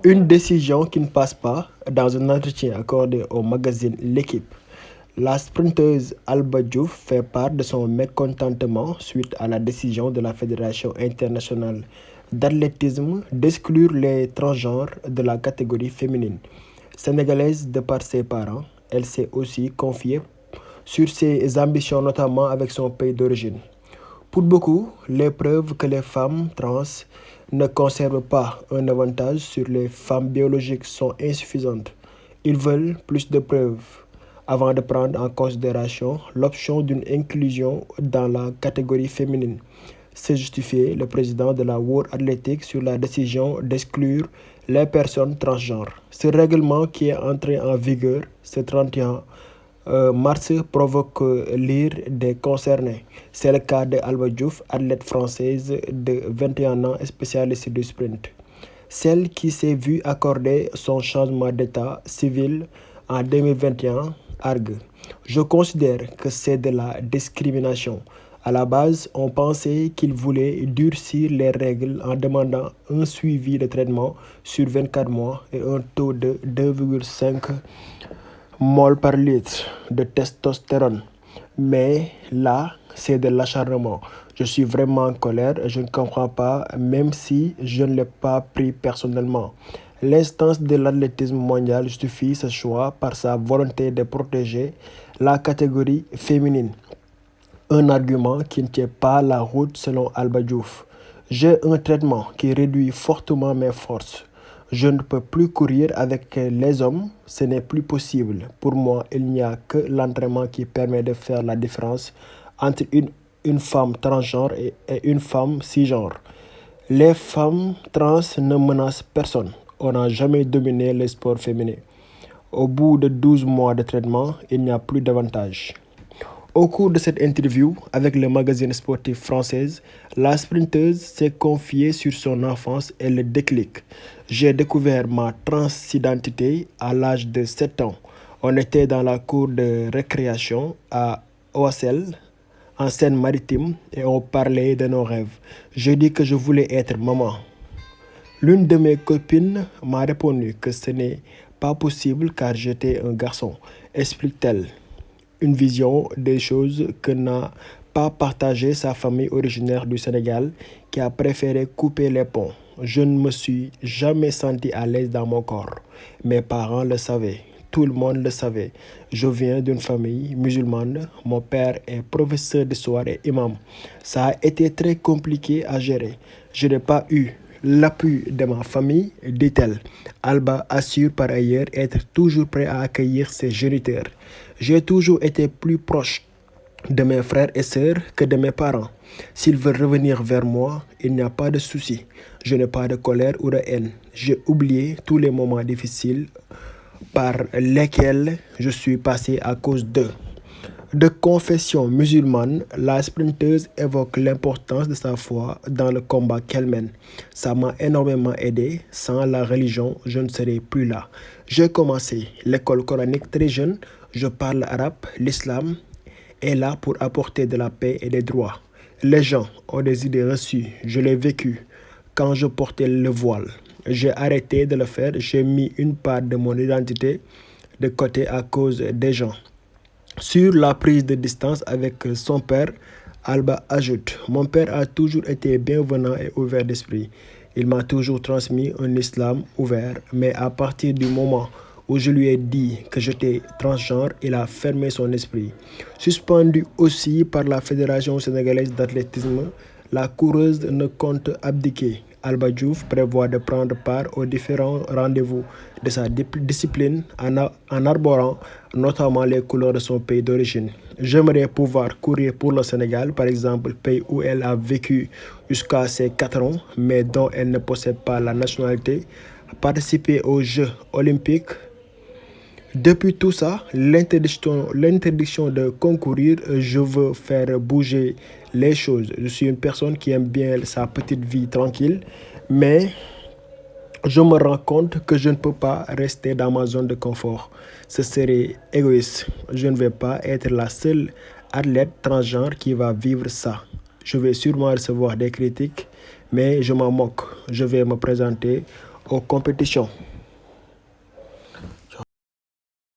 Une décision qui ne passe pas dans un entretien accordé au magazine L'équipe. La sprinteuse Alba Diouf fait part de son mécontentement suite à la décision de la Fédération internationale d'athlétisme d'exclure les transgenres de la catégorie féminine. Sénégalaise de par ses parents, elle s'est aussi confiée sur ses ambitions, notamment avec son pays d'origine. Pour beaucoup, les preuves que les femmes trans ne conservent pas un avantage sur les femmes biologiques sont insuffisantes. Ils veulent plus de preuves avant de prendre en considération l'option d'une inclusion dans la catégorie féminine. C'est justifié le président de la World Athletics sur la décision d'exclure les personnes transgenres. Ce règlement qui est entré en vigueur ce 31 mars provoque l'ire des concernés. C'est le cas de Alba Diouf, athlète française de 21 ans et spécialiste du sprint. Celle qui s'est vue accorder son changement d'état civil en 2021 argue. Je considère que c'est de la discrimination. À la base, on pensait qu'il voulait durcir les règles en demandant un suivi de traitement sur 24 mois et un taux de 2,5 mol par litre de testostérone. Mais là, c'est de l'acharnement. Je suis vraiment en colère et je ne comprends pas, même si je ne l'ai pas pris personnellement. L'instance de l'athlétisme mondial justifie ce choix par sa volonté de protéger la catégorie féminine. Un argument qui ne tient pas la route selon Alba Diouf. J'ai un traitement qui réduit fortement mes forces. Je ne peux plus courir avec les hommes, ce n'est plus possible. Pour moi, il n'y a que l'entraînement qui permet de faire la différence entre une femme transgenre et une femme cisgenre. Les femmes trans ne menacent personne. On n'a jamais dominé les sports féminins. Au bout de 12 mois de traitement, il n'y a plus d'avantage. Au cours de cette interview avec le magazine sportif français, la sprinteuse s'est confiée sur son enfance et le déclic. J'ai découvert ma transidentité à l'âge de 7 ans. On était dans la cour de récréation à Oissel, en Seine-Maritime, et on parlait de nos rêves. Je dis que je voulais être maman. L'une de mes copines m'a répondu que ce n'est pas possible car j'étais un garçon, explique-t-elle. Une vision des choses que n'a pas partagé sa famille originaire du Sénégal qui a préféré couper les ponts. Je ne me suis jamais senti à l'aise dans mon corps. Mes parents le savaient. Tout le monde le savait. Je viens d'une famille musulmane. Mon père est professeur d'histoire et imam. Ça a été très compliqué à gérer. Je n'ai pas eu l'appui de ma famille, dit-elle. Alba assure par ailleurs être toujours prêt à accueillir ses géniteurs. J'ai toujours été plus proche de mes frères et sœurs que de mes parents. S'ils veulent revenir vers moi, il n'y a pas de souci. Je n'ai pas de colère ou de haine. J'ai oublié tous les moments difficiles par lesquels je suis passé à cause d'eux. De confession musulmane, la sprinteuse évoque l'importance de sa foi dans le combat qu'elle mène. Ça m'a énormément aidé. Sans la religion, je ne serais plus là. J'ai commencé l'école coranique très jeune. Je parle arabe. L'islam est là pour apporter de la paix et des droits. Les gens ont des idées reçues. Je l'ai vécu quand je portais le voile. J'ai arrêté de le faire. J'ai mis une part de mon identité de côté à cause des gens. Sur la prise de distance avec son père, Alba ajoute: mon père a toujours été bienveillant et ouvert d'esprit. Il m'a toujours transmis un islam ouvert, mais à partir du moment où je lui ai dit que j'étais transgenre, il a fermé son esprit. Suspendue aussi par la Fédération sénégalaise d'athlétisme, la coureuse ne compte abdiquer. Alba Diouf prévoit de prendre part aux différents rendez-vous de sa discipline en arborant notamment les couleurs de son pays d'origine. J'aimerais pouvoir courir pour le Sénégal, par exemple, pays où elle a vécu jusqu'à ses 4 ans, mais dont elle ne possède pas la nationalité, participer aux Jeux olympiques. Depuis tout ça, l'interdiction de concourir, je veux faire bouger les choses. Je suis une personne qui aime bien sa petite vie tranquille, mais je me rends compte que je ne peux pas rester dans ma zone de confort. Ce serait égoïste. Je ne vais pas être la seule athlète transgenre qui va vivre ça. Je vais sûrement recevoir des critiques, mais je m'en moque. Je vais me présenter aux compétitions.